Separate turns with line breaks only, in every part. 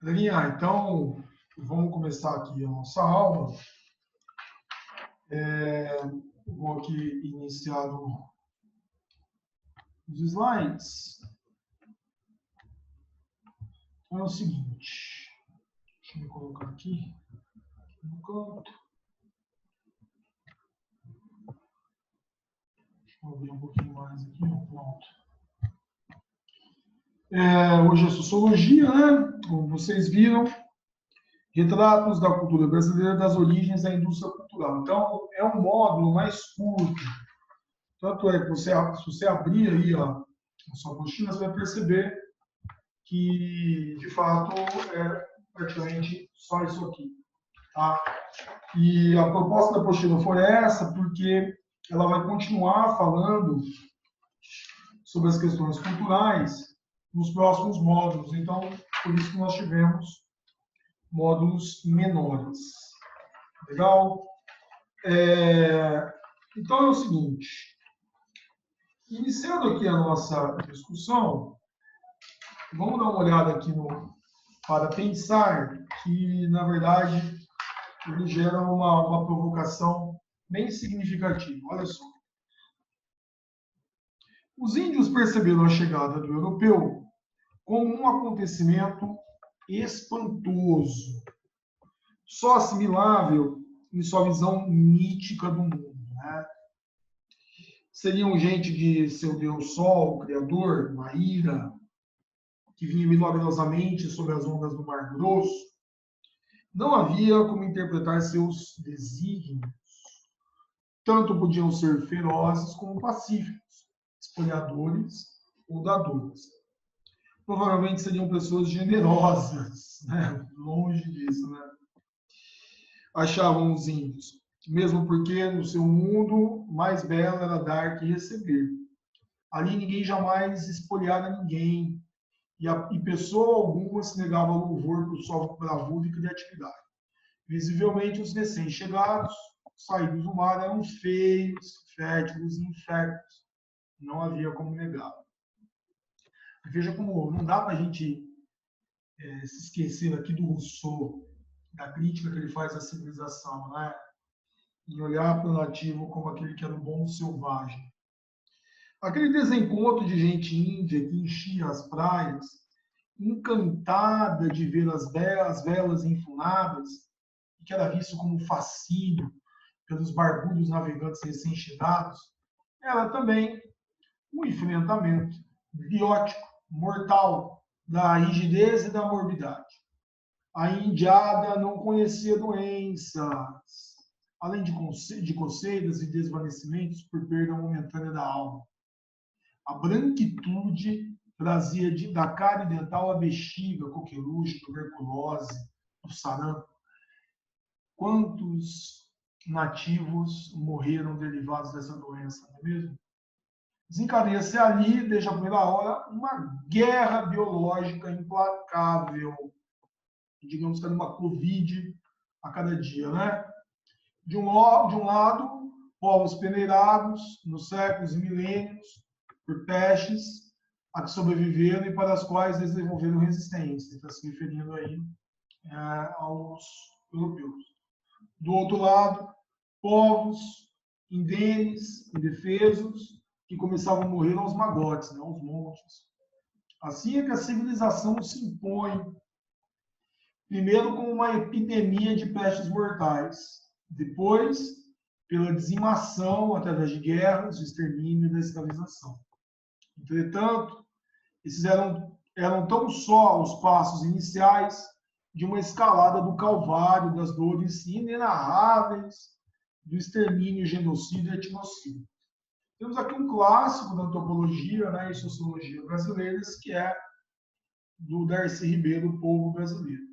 Galerinha, então vamos começar aqui a nossa aula. Vou aqui iniciar os slides. Então é o seguinte, deixa eu me colocar aqui no canto. Deixa eu abrir um pouquinho mais aqui, pronto. Hoje é Sociologia, né? Como vocês viram, retratos da cultura brasileira, das origens da indústria cultural. Então, é um módulo mais curto. Tanto é que se você abrir aí a sua apostila, você vai perceber que, de fato, é praticamente só isso aqui. Tá? E a proposta da apostila foi essa, porque ela vai continuar falando sobre as questões culturais nos próximos módulos. Então, por isso que nós tivemos módulos menores. Legal? Então, é o seguinte. Iniciando aqui a nossa discussão, vamos dar uma olhada aqui para pensar que, na verdade, ele gera uma provocação bem significativa. Olha só. Os índios perceberam a chegada do europeu como um acontecimento espantoso, só assimilável em sua visão mítica do mundo. Né? Seriam gente de seu Deus Sol, Criador, Maíra, que vinha milagrosamente sobre as ondas do Mar Grosso. Não havia como interpretar seus desígnios. Tanto podiam ser ferozes como pacíficos, espalhadores ou dadores. Provavelmente seriam pessoas generosas, né? Longe disso, né? Achavam os índios, mesmo porque no seu mundo mais belo era dar que receber. Ali ninguém jamais espoliara ninguém, e pessoa alguma se negava louvor por sua bravura e criatividade. Visivelmente, os recém-chegados, saídos do mar, eram feios, fétidos e infectos. Não havia como negar. Veja como não dá para a gente se esquecer aqui do Rousseau, da crítica que ele faz à civilização, né? E olhar para o nativo como aquele que era o bom selvagem. Aquele desencontro de gente índia que enchia as praias, encantada de ver as velas enfunadas, e que era visto como fascínio pelos barbudos navegantes recém-chegados, era também um enfrentamento biótico, mortal, da rigidez e da morbidade. A indiada não conhecia doenças, além de coceiras e desvanecimentos por perda momentânea da alma. A branquitude trazia da cárie dental a bexiga, coqueluche, tuberculose, o sarampo. Quantos nativos morreram derivados dessa doença, não é mesmo? Desencadeia-se ali, desde a primeira hora, uma guerra biológica implacável. Digamos que era uma Covid a cada dia, né? De um lado, povos peneirados nos séculos e milênios por pestes a que sobreviveram e para as quais desenvolveram resistência. Está se referindo aí aos europeus. Do outro lado, povos indenes, indefesos, que começavam a morrer aos magotes, né, aos montes. Assim é que a civilização se impõe, primeiro com uma epidemia de pestes mortais, depois pela dizimação através de guerras, de extermínio e da escravização. Entretanto, esses eram tão só os passos iniciais de uma escalada do calvário das dores inenarráveis do extermínio, genocídio e etnocídio. Temos aqui um clássico da antropologia, né, e sociologia brasileiras, que é do Darcy Ribeiro, O Povo Brasileiro.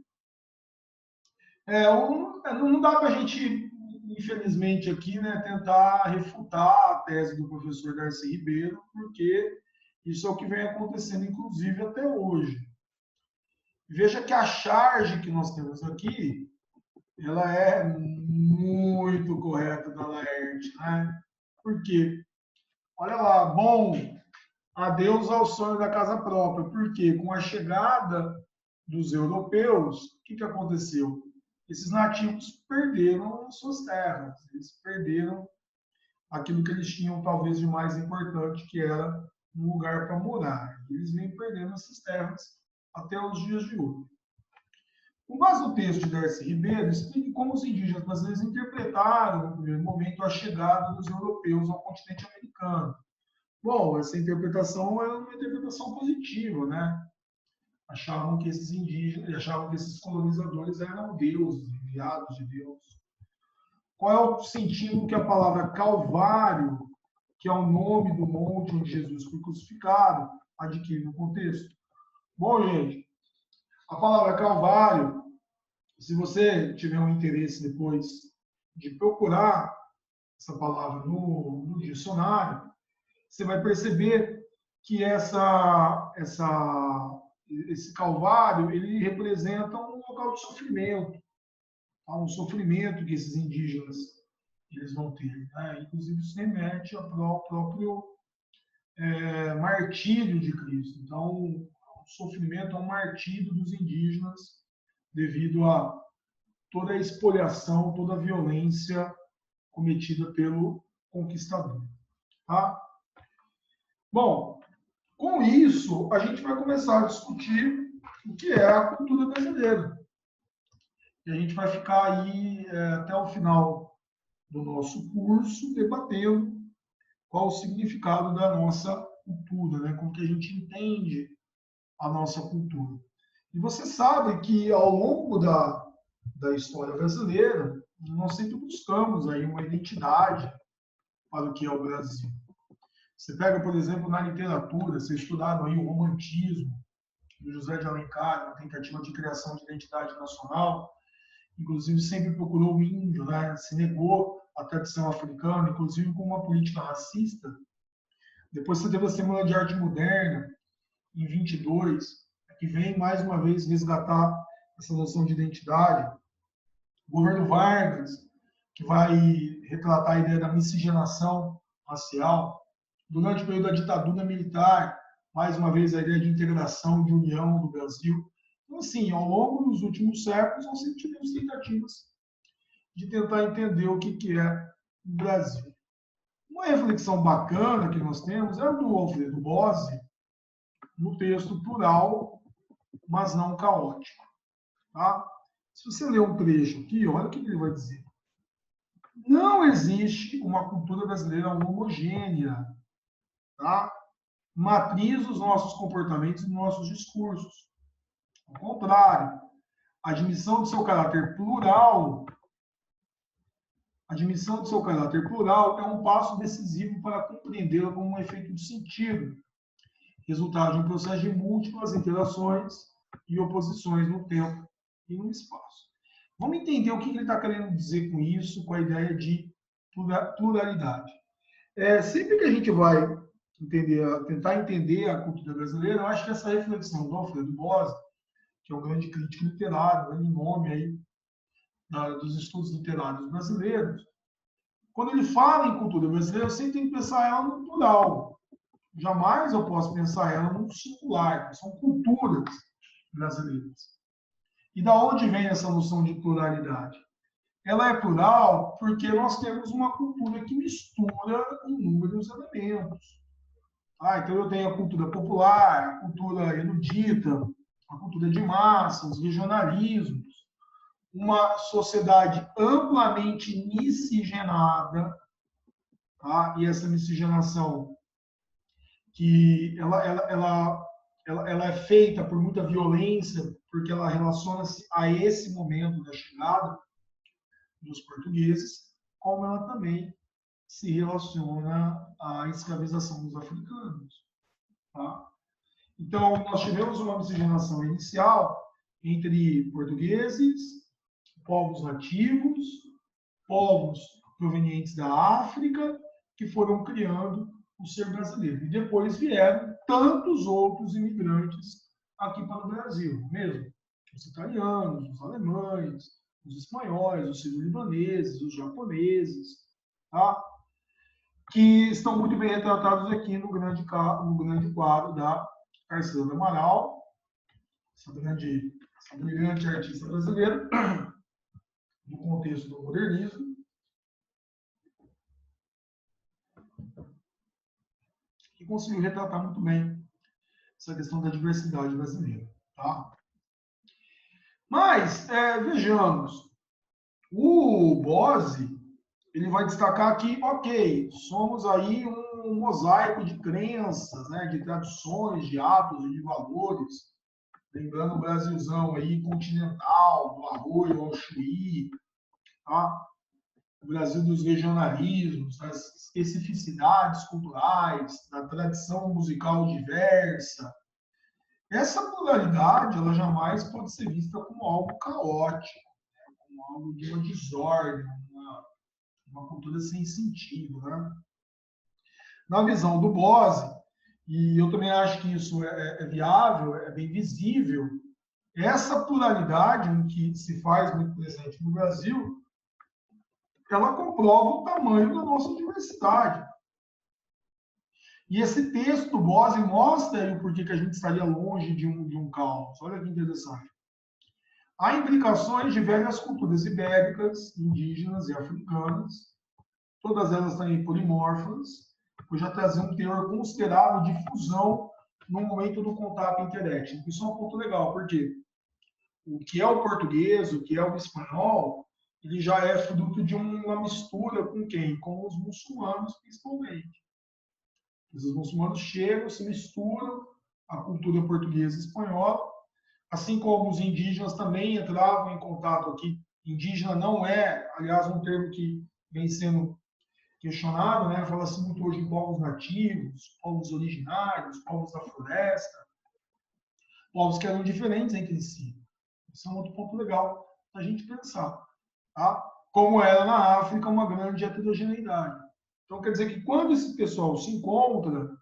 Não dá para a gente, infelizmente, aqui, né, tentar refutar a tese do professor Darcy Ribeiro, porque isso é o que vem acontecendo, inclusive, até hoje. Veja que a charge que nós temos aqui, ela é muito correta da Laerte, né? Por quê? Olha lá, bom, adeus ao sonho da casa própria. Por quê? Com a chegada dos europeus, o que aconteceu? Esses nativos perderam suas terras, eles perderam aquilo que eles tinham talvez de mais importante, que era um lugar para morar. Eles vêm perdendo essas terras até os dias de hoje. Com base no texto de Darcy Ribeiro, explique como os indígenas brasileiros interpretaram, no primeiro momento, a chegada dos europeus ao continente americano. Bom, essa interpretação era uma interpretação positiva, né? Achavam que esses indígenas, achavam que esses colonizadores eram deuses, enviados de Deus. Qual é o sentido que a palavra Calvário, que é o nome do monte onde Jesus foi crucificado, adquire no contexto? Bom, gente, a palavra Calvário, se você tiver um interesse depois de procurar essa palavra no dicionário, você vai perceber que esse Calvário ele representa um local de sofrimento, um sofrimento que esses indígenas eles vão ter. Né? Inclusive, isso remete ao próprio martírio de Cristo. Então, o sofrimento é um martírio dos indígenas devido a toda a espoliação, toda a violência cometida pelo conquistador. Tá? Bom, com isso, a gente vai começar a discutir o que é a cultura brasileira. E a gente vai ficar aí até o final do nosso curso debatendo qual o significado da nossa cultura, né? Como que a gente entende a nossa cultura. E você sabe que ao longo da história brasileira, nós sempre buscamos aí uma identidade para o que é o Brasil. Você pega, por exemplo, na literatura, você estudava aí o romantismo, do José de Alencar, uma tentativa de criação de identidade nacional, inclusive sempre procurou o índio, né? Se negou a tradição africana, inclusive com uma política racista. Depois você teve a Semana de Arte Moderna, em 22, que vem mais uma vez resgatar essa noção de identidade. O governo Vargas, que vai retratar a ideia da miscigenação racial. Durante o período da ditadura militar, mais uma vez a ideia de integração, de união do Brasil. Então, assim, ao longo dos últimos séculos, nós sempre tivemos tentativas de tentar entender o que é o Brasil. Uma reflexão bacana que nós temos é a do Alfredo Bozzi, no texto Plural, mas não caótico. Tá? Se você ler um trecho aqui, olha o que ele vai dizer. Não existe uma cultura brasileira homogênea, tá? Matriz dos nossos comportamentos e dos nossos discursos. Ao contrário, a admissão de seu caráter plural é um passo decisivo para compreendê-la como um efeito de sentido, resultado de um processo de múltiplas interações e oposições no tempo e no espaço. Vamos entender o que ele está querendo dizer com isso, com a ideia de pluralidade. Sempre que a gente vai tentar entender a cultura brasileira, eu acho que essa reflexão do Alfredo Bozzi, que é um grande crítico literário, um grande nome aí dos estudos literários brasileiros, quando ele fala em cultura brasileira, eu sempre tenho que pensar ela no plural. Jamais eu posso pensar ela no singular, são culturas brasileiras. E da onde vem essa noção de pluralidade? Ela é plural porque nós temos uma cultura que mistura inúmeros elementos. Então eu tenho a cultura popular, a cultura erudita, a cultura de massa, os regionalismos, uma sociedade amplamente miscigenada, tá? E essa miscigenação que ela é feita por muita violência, porque ela relaciona-se a esse momento da chegada dos portugueses, como ela também se relaciona à escravização dos africanos. Tá? Então, nós tivemos uma miscigenação inicial entre portugueses, povos nativos, povos provenientes da África, que foram criando o ser brasileiro. E depois vieram tantos outros imigrantes aqui para o Brasil, mesmo. Os italianos, os alemães, os espanhóis, os sírio-libaneses, os japoneses, tá? Que estão muito bem retratados aqui no grande quadro da Tarsila do Amaral, essa brilhante artista brasileira, no contexto do modernismo, que conseguiu retratar muito bem essa questão da diversidade brasileira. Tá? Mas, vejamos, o Bose, ele vai destacar que, ok, somos aí um mosaico de crenças, né, de tradições, de atos e de valores, lembrando o Brasilzão aí continental, do arroio ao chuí, tá? O Brasil dos regionalismos, das especificidades culturais, da tradição musical diversa. Essa pluralidade, ela jamais pode ser vista como algo caótico, né? Como algo de uma desordem, uma cultura sem sentido, né? Na visão do Bose, e eu também acho que isso é viável, é bem visível, essa pluralidade em que se faz muito presente no Brasil, ela comprova o tamanho da nossa diversidade. E esse texto do Bose mostra aí o porquê que a gente estaria longe de um caos. Olha que interessante. Há implicações de velhas culturas ibéricas, indígenas e africanas, todas elas também polimórficas, pois já traziam um teor considerável de fusão no momento do contato interétnico. Isso é um ponto legal, porque o que é o português, o que é o espanhol, ele já é fruto de uma mistura com quem? Com os muçulmanos, principalmente. Os muçulmanos chegam, se misturam à cultura portuguesa e espanhola, assim como os indígenas também entravam em contato aqui. Indígena não é, aliás, um termo que vem sendo questionado, né? Fala-se muito hoje em povos nativos, povos originários, povos da floresta, povos que eram diferentes entre si. Isso é um outro ponto legal para a gente pensar. Tá? Como era na África uma grande heterogeneidade. Então, quer dizer que quando esse pessoal se encontra,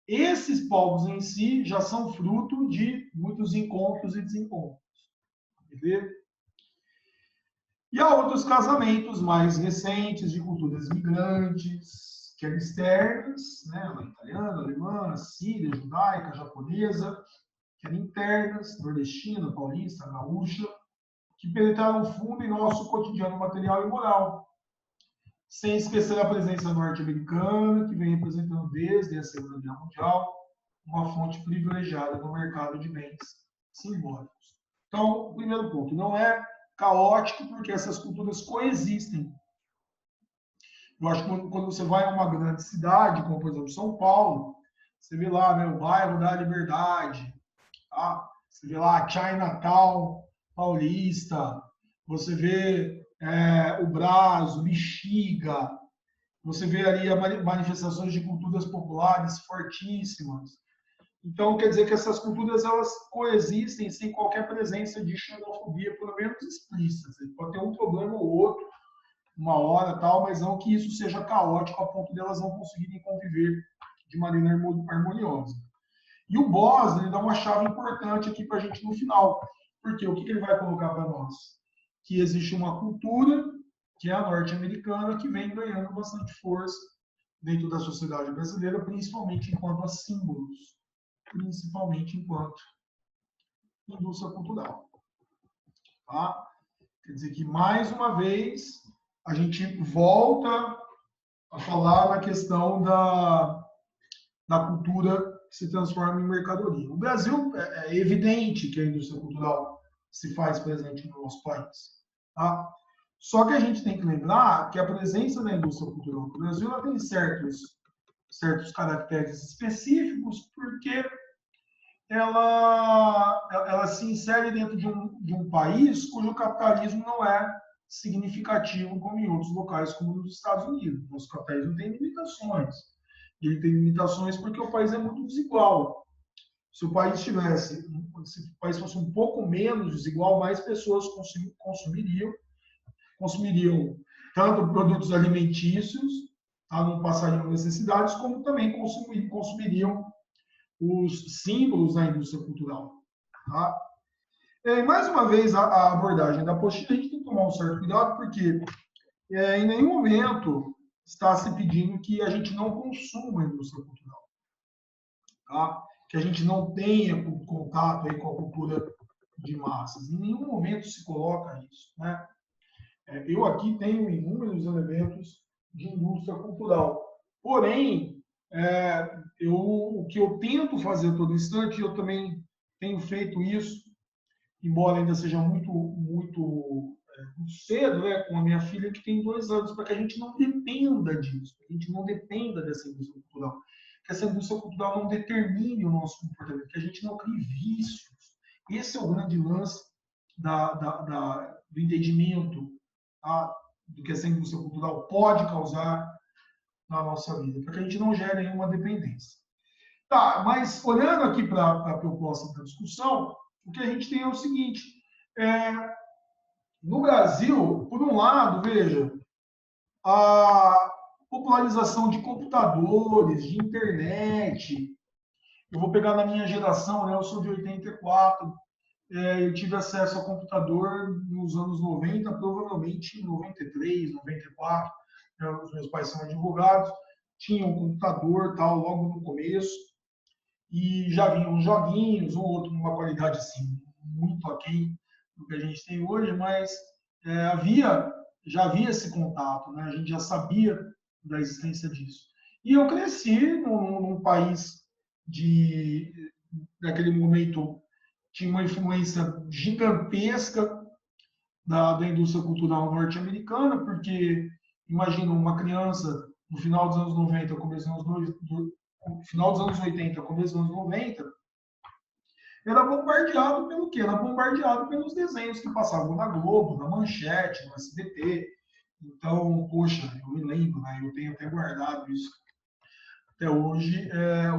esses povos em si já são fruto de muitos encontros e desencontros. Entendeu? E há outros casamentos mais recentes de culturas migrantes, quer externas, né, italiana, alemã, síria, judaica, japonesa, quer internas, nordestina, paulista, gaúcha, que penetraram fundo em nosso cotidiano material e moral, sem esquecer a presença norte-americana, que vem representando desde a Segunda Guerra Mundial uma fonte privilegiada no mercado de bens simbólicos. Então, o primeiro ponto, não é caótico porque essas culturas coexistem. Eu acho que quando você vai a uma grande cidade, como por exemplo São Paulo, você vê lá, né, o bairro da Liberdade, tá? Você vê lá Chinatown Paulista, você vê o Brás, o Bexiga, você vê ali manifestações de culturas populares fortíssimas. Então, quer dizer que essas culturas elas coexistem sem qualquer presença de xenofobia, pelo menos explícita. Pode ter um problema ou outro, uma hora tal, mas não que isso seja caótico a ponto de elas não conseguirem conviver de maneira harmoniosa. E o Bose ele dá uma chave importante aqui para a gente no final. Porque o que ele vai colocar para nós? Que existe uma cultura, que é a norte-americana, que vem ganhando bastante força dentro da sociedade brasileira, principalmente enquanto a símbolos, principalmente enquanto indústria cultural. Tá? Quer dizer que, mais uma vez, a gente volta a falar na questão da cultura que se transforma em mercadoria. O Brasil, é evidente que a indústria cultural se faz presente no nosso país. Tá? Só que a gente tem que lembrar que a presença da indústria cultural no Brasil ela tem certos caracteres específicos, porque ela se insere dentro de um país cujo capitalismo não é significativo como em outros locais, como nos Estados Unidos. Nosso capitalismo tem limitações. Ele tem limitações porque o país é muito desigual. Se o país fosse um pouco menos desigual, mais pessoas consumiriam tanto produtos alimentícios, tá, não passariam necessidades, como também consumiriam os símbolos da indústria cultural. Tá? E, mais uma vez, a abordagem da apostila, a gente tem que tomar um certo cuidado, porque em nenhum momento está se pedindo que a gente não consuma a indústria cultural. Tá? Que a gente não tenha contato aí com a cultura de massas. Em nenhum momento se coloca isso, né? Eu aqui tenho inúmeros elementos de indústria cultural. Porém, o que eu tento fazer a todo instante, eu também tenho feito isso, embora ainda seja muito cedo, né, com a minha filha que tem 2 anos, para que a gente não dependa disso, que a gente não dependa dessa indústria cultural, que essa indústria cultural não determine o nosso comportamento, que a gente não crie vícios. Esse é o grande lance do entendimento, tá, do que essa indústria cultural pode causar na nossa vida, para que a gente não gere nenhuma dependência. Tá, mas olhando aqui para a proposta da discussão, o que a gente tem é o seguinte: no Brasil, por um lado, veja, a popularização de computadores, de internet. Eu vou pegar na minha geração, né? Eu sou de 84, eu tive acesso ao computador nos anos 90, provavelmente em 93, 94. Os meus pais são advogados, tinham um computador tal logo no começo, e já vinham uns joguinhos, um outro numa qualidade assim, muito aquém do que a gente tem hoje, mas já havia esse contato, né? A gente já sabia da existência disso. E eu cresci num país naquele momento, tinha uma influência gigantesca da indústria cultural norte-americana, porque imagina uma criança no final dos anos 90, começo dos anos, no final dos anos 80, começo dos anos 90, era bombardeado pelo quê? Era bombardeado pelos desenhos que passavam na Globo, na Manchete, no SBT. Então, poxa, eu me lembro, né? Eu tenho até guardado isso até hoje,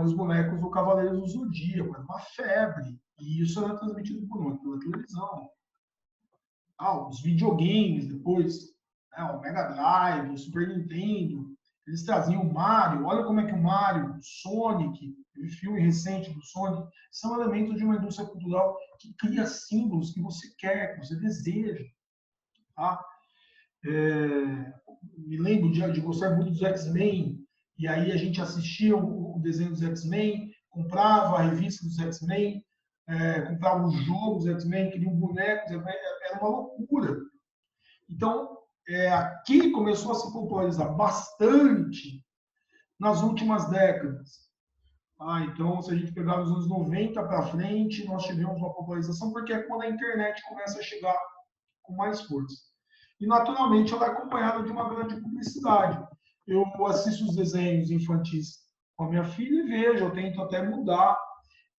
os bonecos do Cavaleiro do Zodíaco, era uma febre. E isso era transmitido por onde? Pela televisão. Os videogames depois, né? O Mega Drive, o Super Nintendo, eles traziam o Mario, olha como é que o Mario, o Sonic, o filme recente do Sonic, são elementos de uma indústria cultural que cria símbolos que você quer, que você deseja. Tá? Me lembro de gostar muito dos X-Men, e aí a gente assistia o desenho dos X-Men, comprava a revista dos X-Men, comprava o jogo dos X-Men, queria um boneco, era uma loucura. Então, aqui começou a se popularizar bastante nas últimas décadas. Então, se a gente pegar nos anos 90 para frente, nós tivemos uma popularização, porque é quando a internet começa a chegar com mais força. E, naturalmente, ela é acompanhada de uma grande publicidade. Eu assisto os desenhos infantis com a minha filha e vejo, eu tento até mudar,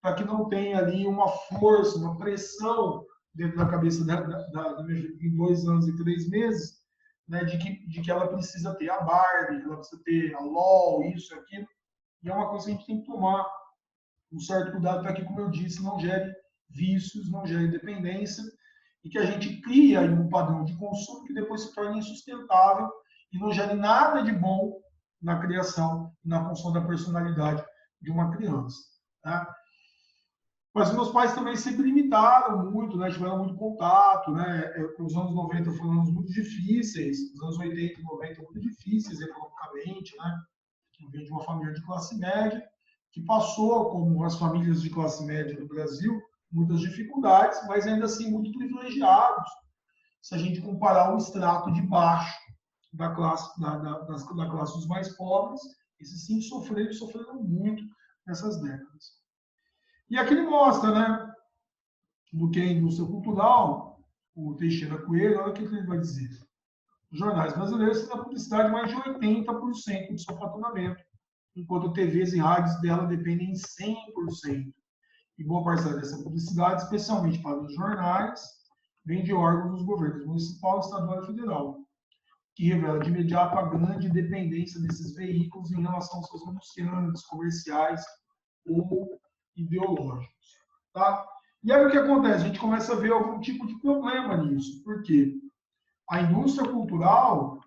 para que não tenha ali uma força, uma pressão dentro da cabeça da minha filha, em 2 anos e 3 meses, né, de que ela precisa ter a Barbie, que ela precisa ter a LOL, isso e aquilo. E é uma coisa que a gente tem que tomar um certo cuidado para que, como eu disse, não gere vícios, não gere dependência, e que a gente crie aí um padrão de consumo que depois se torne insustentável e não gere nada de bom na criação, na construção da personalidade de uma criança. Tá? Mas meus pais também sempre limitaram muito, né? Tiveram muito contato, né? Os anos 90 foram anos muito difíceis, os anos 80 e 90 muito difíceis economicamente, né? Eu venho de uma família de classe média, que passou, como as famílias de classe média do Brasil, muitas dificuldades, mas ainda assim muito privilegiados, se a gente comparar o extrato de baixo da classe, da classe dos mais pobres, esses sim sofreram muito nessas décadas. E aqui ele mostra, né, do que é a indústria cultural, o Teixeira Coelho, olha o que ele vai dizer. Os jornais brasileiros têm na publicidade mais de 80% do seu faturamento, enquanto TVs e rádios dela dependem em 100%. E boa parcela dessa publicidade, especialmente para os jornais, vem de órgãos dos governos municipal, estadual e federal, que revela de imediato a grande dependência desses veículos em relação aos seus anunciantes comerciais ou ideológicos. Tá? E aí o que acontece? A gente começa a ver algum tipo de problema nisso. Por quê? A indústria cultural,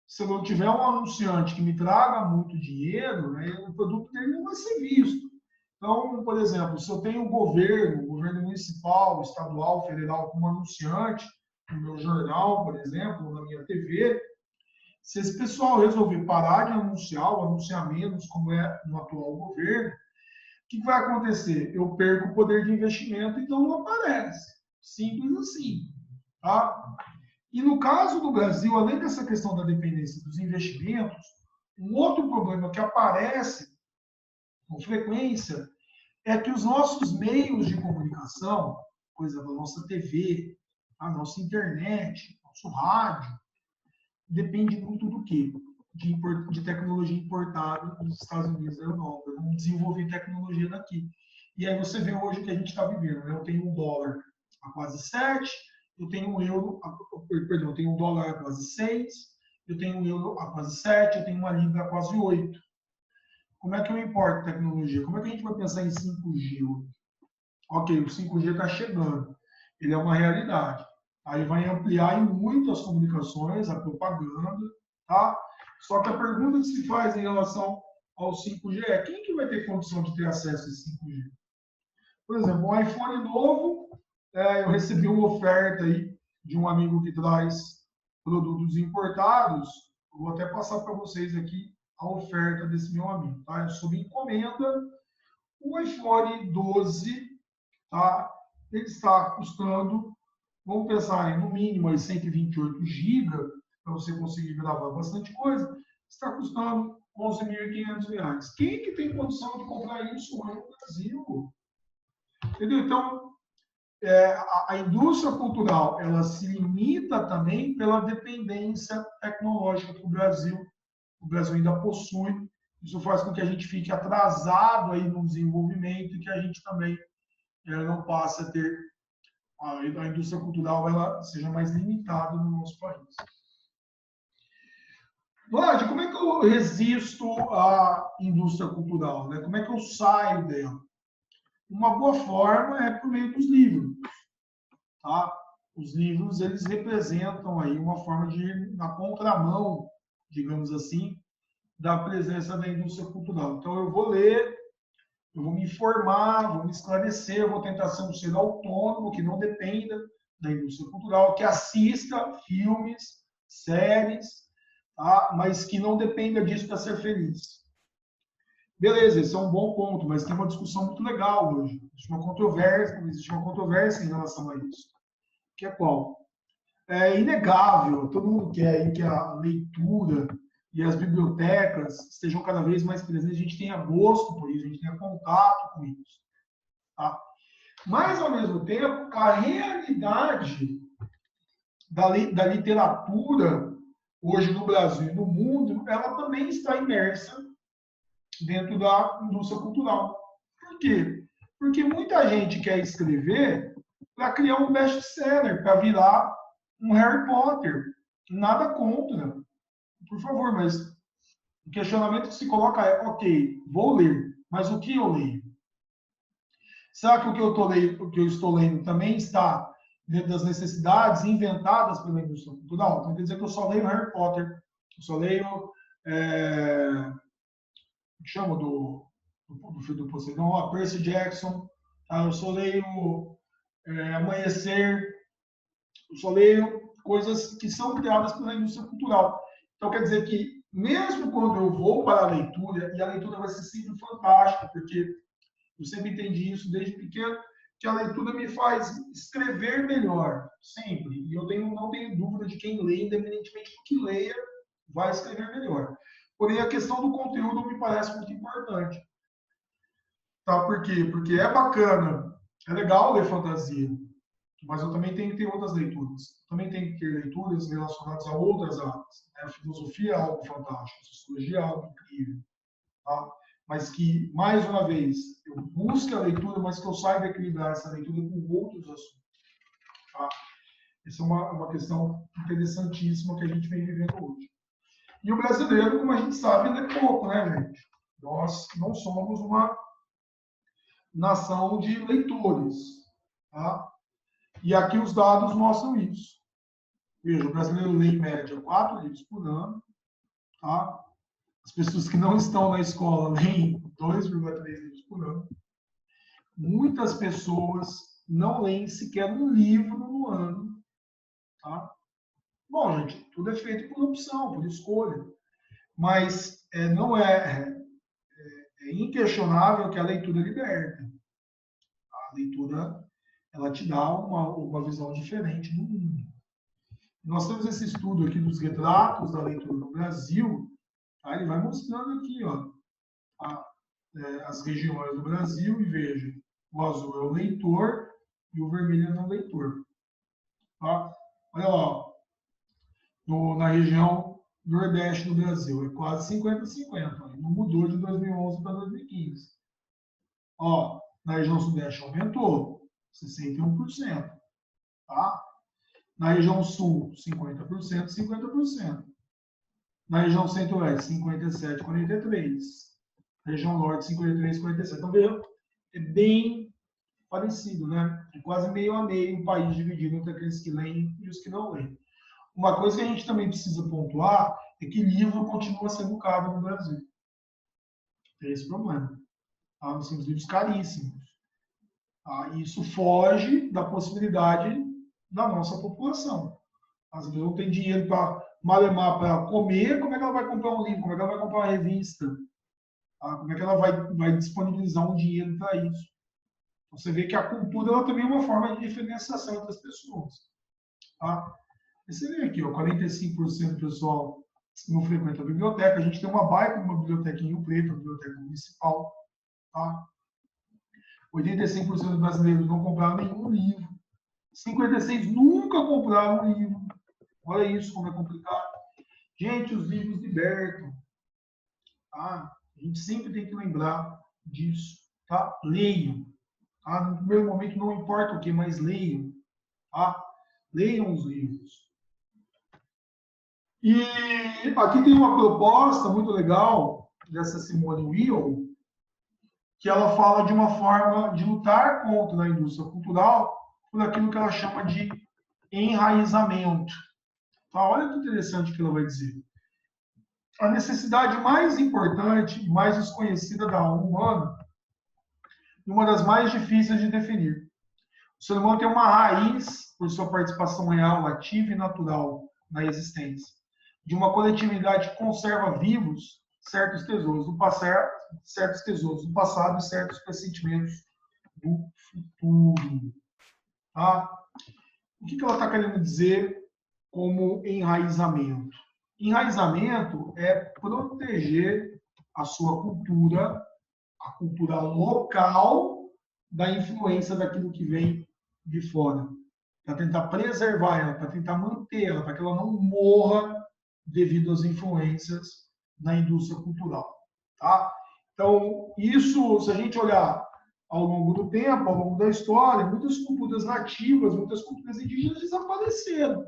se eu não tiver um anunciante que me traga muito dinheiro, né, o produto dele não vai ser visto. Então, por exemplo, se eu tenho o governo municipal, estadual, federal como anunciante, no meu jornal, por exemplo, na minha TV, se esse pessoal resolver parar de anunciar, ou anunciar menos, como é no atual governo, o que vai acontecer? Eu perco o poder de investimento, então não aparece. Simples assim. Tá? E no caso do Brasil, além dessa questão da dependência dos investimentos, um outro problema que aparece com frequência é que os nossos meios de comunicação, coisa da nossa TV, a nossa internet, nosso rádio, depende muito do quê? De tecnologia importada dos Estados Unidos e da Europa. Eu não desenvolvi tecnologia daqui. E aí você vê hoje o que a gente está vivendo. Né? Eu tenho um dólar a quase 7, eu tenho um euro, perdão, eu tenho um dólar a quase 6, eu tenho um euro a quase 7, eu tenho uma libra a quase 8. Como é que eu importo tecnologia? Como é que a gente vai pensar em 5G hoje? Ok, o 5G está chegando, ele é uma realidade. Aí vai ampliar em muito as comunicações, a propaganda, tá? Só que a pergunta que se faz em relação ao 5G é quem que vai ter condição de ter acesso a esse 5G? Por exemplo, um iPhone novo, eu recebi uma oferta aí de um amigo que traz produtos importados. Eu vou até passar para vocês aqui a oferta desse meu amigo, tá? É sob encomenda. O iPhone 12, tá? Ele está custando, vamos pensar em no mínimo aí 128 GB, para você conseguir gravar bastante coisa, está custando R$ 11.500. Quem que tem condição de comprar isso hoje no Brasil? Entendeu? Então, a indústria cultural, ela se limita também pela dependência tecnológica que o Brasil ainda possui. Isso faz com que a gente fique atrasado aí no desenvolvimento e que a gente também não passe a ter a indústria cultural, ela seja mais limitada no nosso país. Vlad, como é que eu resisto à indústria cultural? Né? Como é que eu saio dela? Uma boa forma é por meio dos livros. Tá? Os livros, eles representam aí uma forma de ir na contramão, digamos assim, da presença da indústria cultural. Então, eu vou ler, eu vou me informar, vou me esclarecer, eu vou tentar ser um ser autônomo, que não dependa da indústria cultural, que assista filmes, séries, tá? Mas que não dependa disso para ser feliz. Beleza, esse é um bom ponto, mas tem uma discussão muito legal hoje. Existe uma controvérsia em relação a isso. Que é qual? É inegável, todo mundo quer aí que a leitura e as bibliotecas estejam cada vez mais presentes, a gente tenha gosto por isso, a gente tenha contato com isso. Tá? Mas, ao mesmo tempo, a realidade da literatura, hoje no Brasil e no mundo, ela também está imersa dentro da indústria cultural. Por quê? Porque muita gente quer escrever para criar um best-seller, para virar um Harry Potter. Nada contra, por favor, mas o questionamento que se coloca é, ok, vou ler, mas o que eu leio? Será que o que eu estou lendo também está dentro das necessidades inventadas pela indústria cultural? Então, quer dizer que eu só leio Harry Potter, eu só leio, que chama do filho do Poseidon, Percy Jackson, tá? Eu só leio Amanhecer, eu só leio coisas que são criadas pela indústria cultural. Então, quer dizer que, mesmo quando eu vou para a leitura, e a leitura vai ser sempre fantástica, porque eu sempre entendi isso desde pequeno, que a leitura me faz escrever melhor, sempre. E eu não tenho dúvida de quem lê, independentemente do que leia, vai escrever melhor. Porém, a questão do conteúdo me parece muito importante. Tá? Por quê? Porque é bacana, é legal ler fantasia, mas eu também tenho que ter outras leituras. Eu também tenho que ter leituras relacionadas a outras áreas. Né? A filosofia é algo fantástico, a sociologia é algo incrível. Tá? Mas que, mais uma vez, eu busque a leitura, mas que eu saiba equilibrar essa leitura com outros assuntos. Tá? Essa é uma questão interessantíssima que a gente vem vivendo hoje. E o brasileiro, como a gente sabe, lê pouco, né, gente? Nós não somos uma nação de leitores. Tá? E aqui os dados mostram isso. Veja, o brasileiro lê em média 4 livros por ano. Tá? As pessoas que não estão na escola leem 2,3 livros por ano. Muitas pessoas não leem sequer um livro no ano. Tá? Bom, gente, tudo é feito por opção, por escolha. Mas não é inquestionável que a leitura liberta. A leitura ela te dá uma visão diferente do mundo. Nós temos esse estudo aqui dos retratos da leitura no Brasil, tá? Ele vai mostrando aqui, ó, as regiões do Brasil, e veja, o azul é o leitor e o vermelho é o não leitor. Tá? Olha lá, na região nordeste do Brasil, é quase 50-50, não mudou de 2011 para 2015. Ó, na região sudeste aumentou, 61%. Tá? Na região sul, 50%, 50%. Na região centro-oeste, 57, 43. Na região norte, 53, 47. Então, veja, é bem parecido, né? É quase meio a meio um país dividido entre aqueles que leem e os que não leem. Uma coisa que a gente também precisa pontuar é que livro continua sendo caro no Brasil. Tem esse problema. Tá? Nós temos livros caríssimos. Tá? E isso foge da possibilidade da nossa população. Às vezes não tem dinheiro para malemar para comer, como é que ela vai comprar um livro? Como é que ela vai comprar uma revista? Tá? Como é que ela vai disponibilizar um dinheiro para isso? Você vê que a cultura ela também é uma forma de diferenciação entre as pessoas. Tá? E você vê aqui, ó, 45% do pessoal não frequenta a biblioteca. A gente tem uma baita uma biblioteca em Rio Preto, a biblioteca municipal. Tá? 85% dos brasileiros não compraram nenhum livro. 56% nunca compraram um livro. Olha isso, como é complicado. Gente, os livros libertam. Tá? A gente sempre tem que lembrar disso. Tá? Leiam. Tá? No primeiro momento, não importa o que, mas leiam. Tá? Leiam os livros. E aqui tem uma proposta muito legal dessa Simone Weil, que ela fala de uma forma de lutar contra a indústria cultural por aquilo que ela chama de enraizamento. Tá? Olha que interessante o que ela vai dizer. A necessidade mais importante e mais desconhecida da alma humana, e uma das mais difíceis de definir. O ser humano tem uma raiz por sua participação real, ativa e natural na existência, de uma coletividade que conserva vivos certos tesouros do passado, e certos pressentimentos do futuro. Tá? O que ela está querendo dizer como enraizamento? Enraizamento é proteger a sua cultura, a cultura local, da influência daquilo que vem de fora. Para tentar preservar ela, para tentar manter ela, para que ela não morra devido às influências na indústria cultural. Tá? Então, isso, se a gente olhar ao longo do tempo, ao longo da história, muitas culturas nativas, muitas culturas indígenas desapareceram.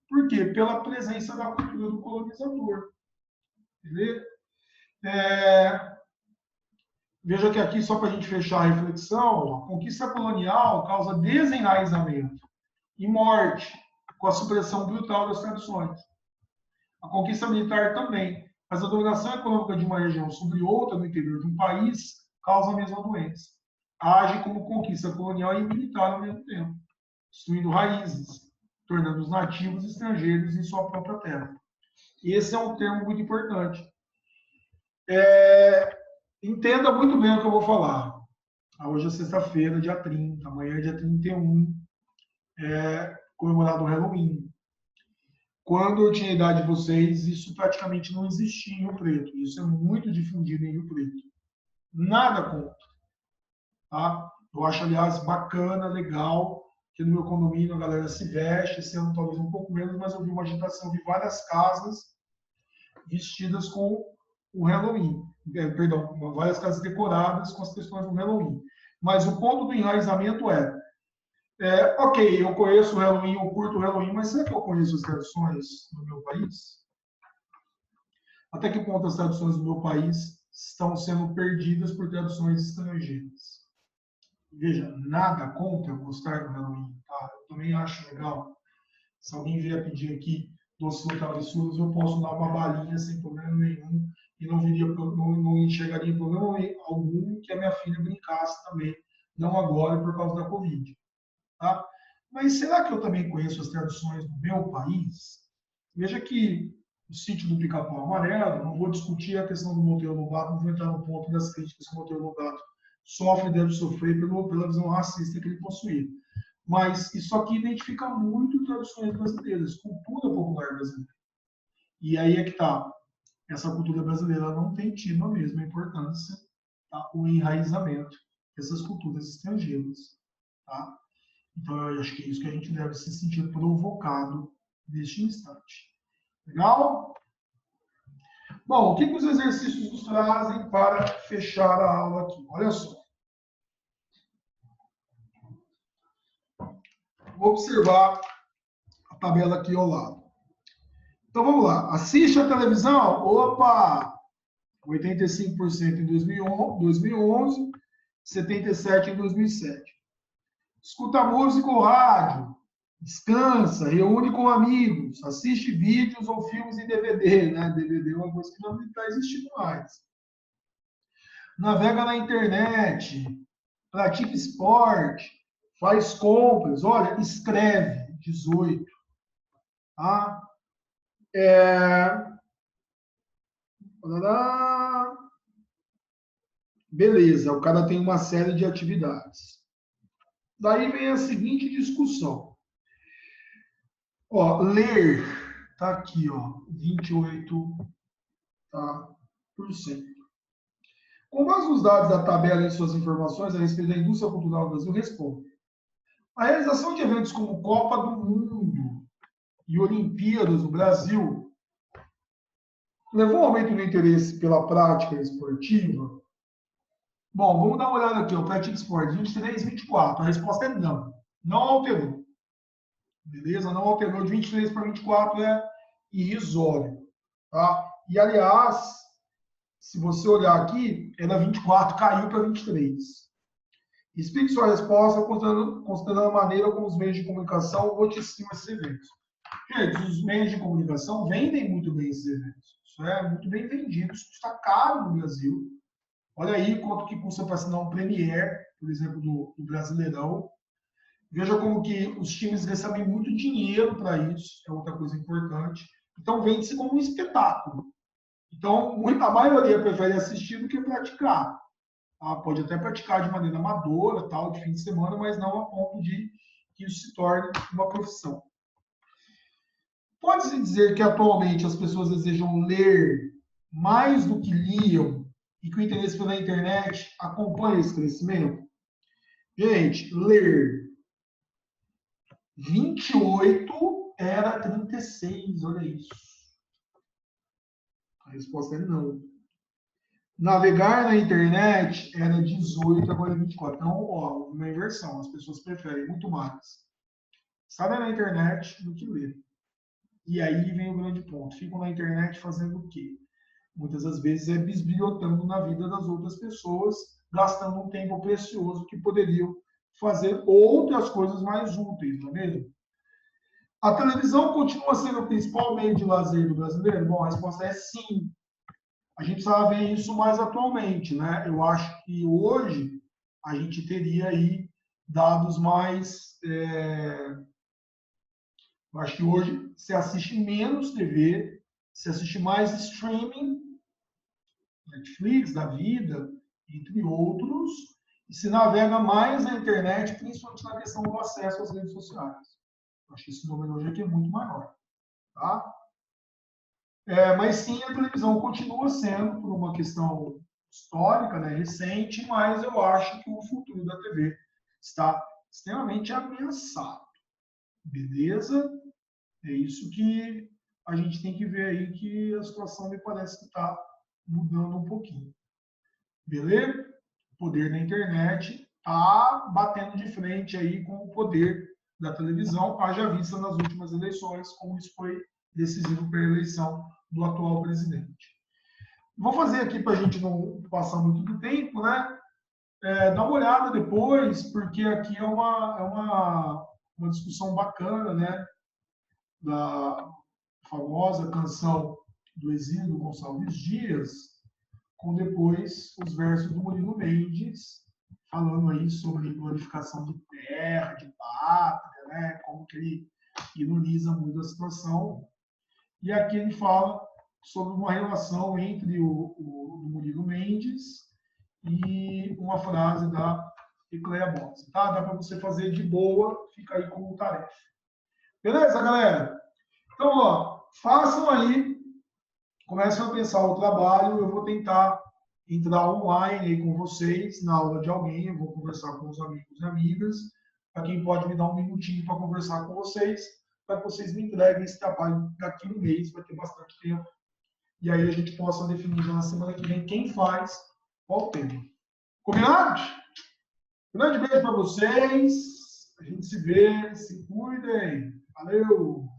Por quê? Pela presença da cultura do colonizador. Entendeu? Veja que aqui, só para a gente fechar a reflexão, a conquista colonial causa desenraizamento e morte, com a supressão brutal das tradições. A conquista militar também, mas a dominação econômica de uma região sobre outra no interior de um país causa a mesma doença. Age como conquista colonial e militar ao mesmo tempo, destruindo raízes, tornando os nativos estrangeiros em sua própria terra. Esse é um termo muito importante. Entenda muito bem o que eu vou falar. Hoje é sexta-feira, dia 30, amanhã é dia 31, comemorado o Halloween. Quando eu tinha a idade de vocês, isso praticamente não existia em Rio Preto. Isso é muito difundido em Rio Preto. Nada contra. Tá? Eu acho, aliás, bacana, legal, que no meu condomínio a galera se veste, esse ano talvez um pouco menos, mas eu vi uma agitação, vi várias casas vestidas com o Halloween. Perdão, várias casas decoradas com as questões do Halloween. Mas o ponto do enraizamento ok, eu conheço o Halloween, eu curto o Halloween, mas será que eu conheço as tradições do meu país? Até que ponto as tradições do meu país estão sendo perdidas por tradições estrangeiras? Veja, nada contra gostar do Halloween, tá? Eu também acho legal. Se alguém vier pedir aqui doces travessuras, eu posso dar uma balinha sem problema nenhum e não enxergaria problema algum que a minha filha brincasse também, não agora por causa da Covid. Tá? Mas será que eu também conheço as tradições do meu país? Veja que o sítio do Pica-Pau Amarelo, não vou discutir a questão do Monteiro Lobato, não vou entrar no ponto das críticas que o Monteiro Lobato deve sofrer pela visão racista que ele possuía. Mas isso aqui identifica muito tradições brasileiras, cultura popular brasileira. E aí é que está. Essa cultura brasileira não tem tido a mesma importância, tá? O enraizamento dessas culturas estrangeiras. Tá? Então, eu acho que é isso que a gente deve se sentir provocado neste instante. Legal? Bom, o que os exercícios nos trazem para fechar a aula aqui? Olha só. Vou observar a tabela aqui ao lado. Então, vamos lá. Assiste a televisão? Opa! 85% em 2011, 77% em 2007. Escuta música ou rádio? Descansa, reúne com amigos, assiste vídeos ou filmes em DVD, né? DVD é uma coisa que não está existindo mais. Navega na internet, pratica esporte, faz compras, olha, escreve, 18. Tá? Beleza, o cara tem uma série de atividades. Daí vem a seguinte discussão. Ó, ler, tá aqui, ó, 28%. Tá, por cento. Com base nos dados da tabela e suas informações a respeito da indústria cultural do Brasil, responde. A realização de eventos como Copa do Mundo e Olimpíadas no Brasil levou ao aumento no interesse pela prática esportiva? Bom, vamos dar uma olhada aqui, o Prática Esporte, 23, 24. A resposta é não. Não alterou. Beleza? Não alterou. De 23 para 24 é irrisório. Tá? E, aliás, se você olhar aqui, era 24, caiu para 23. Explique sua resposta considerando a maneira como os meios de comunicação noticiam esses eventos. Gente, os meios de comunicação vendem muito bem esses eventos. Isso é muito bem vendido. Isso custa caro no Brasil. Olha aí quanto que custa para assinar um Premier, por exemplo, do Brasileirão. Veja como que os times recebem muito dinheiro para isso, é outra coisa importante. Então, vende-se como um espetáculo. Então, a maioria prefere assistir do que praticar. Tá? Pode até praticar de maneira amadora, tal, de fim de semana, mas não a ponto de que isso se torne uma profissão. Pode-se dizer que atualmente as pessoas desejam ler mais do que liam e que o interesse pela internet acompanha esse crescimento? Gente, ler 28 era 36, olha isso. A resposta é não. Navegar na internet era 18, agora é 24. Então, ó, uma inversão. As pessoas preferem muito mais estar na internet do que ler. E aí vem o grande ponto. Ficam na internet fazendo o quê? Muitas das vezes é bisbilhotando na vida das outras pessoas, gastando um tempo precioso que poderiam fazer outras coisas mais úteis, não é mesmo? A televisão continua sendo o principal meio de lazer do brasileiro? Bom, a resposta é sim. A gente precisa ver isso mais atualmente, né? Eu acho que hoje a gente teria aí dados mais... Eu acho que hoje se assiste menos TV, se assiste mais streaming, Netflix da vida, entre outros, e se navega mais na internet, principalmente na questão do acesso às redes sociais. Eu acho que esse número hoje aqui é muito maior. Tá? Mas sim, a televisão continua sendo, por uma questão histórica, né, recente, mas eu acho que o futuro da TV está extremamente ameaçado. Beleza? É isso que a gente tem que ver aí, que a situação me parece que está mudando um pouquinho. Beleza? O poder da internet está batendo de frente aí com o poder da televisão, haja vista nas últimas eleições, como isso foi decisivo para a eleição do atual presidente. Vou fazer aqui para a gente não passar muito do tempo, né? Dá uma olhada depois, porque aqui é uma discussão bacana, né? Da famosa canção do Exílio Gonçalves Dias, com depois os versos do Murilo Mendes, falando aí sobre glorificação de terra, de pátria, né? Como que ele ironiza muito a situação. E aqui ele fala sobre uma relação entre o Murilo Mendes e uma frase da Ecleia-Mose, tá? Dá para você fazer de boa, fica aí como tarefa. Beleza, galera? Então, ó, façam aí, comecem a pensar o trabalho, eu vou tentar entrar online aí com vocês, na aula de alguém, eu vou conversar com os amigos e amigas, para quem pode me dar um minutinho para conversar com vocês, para que vocês me entreguem esse trabalho daqui a um mês, vai ter bastante tempo, e aí a gente possa definir já na semana que vem quem faz qual tema. Combinado? Grande beijo para vocês, a gente se vê, se cuidem, valeu!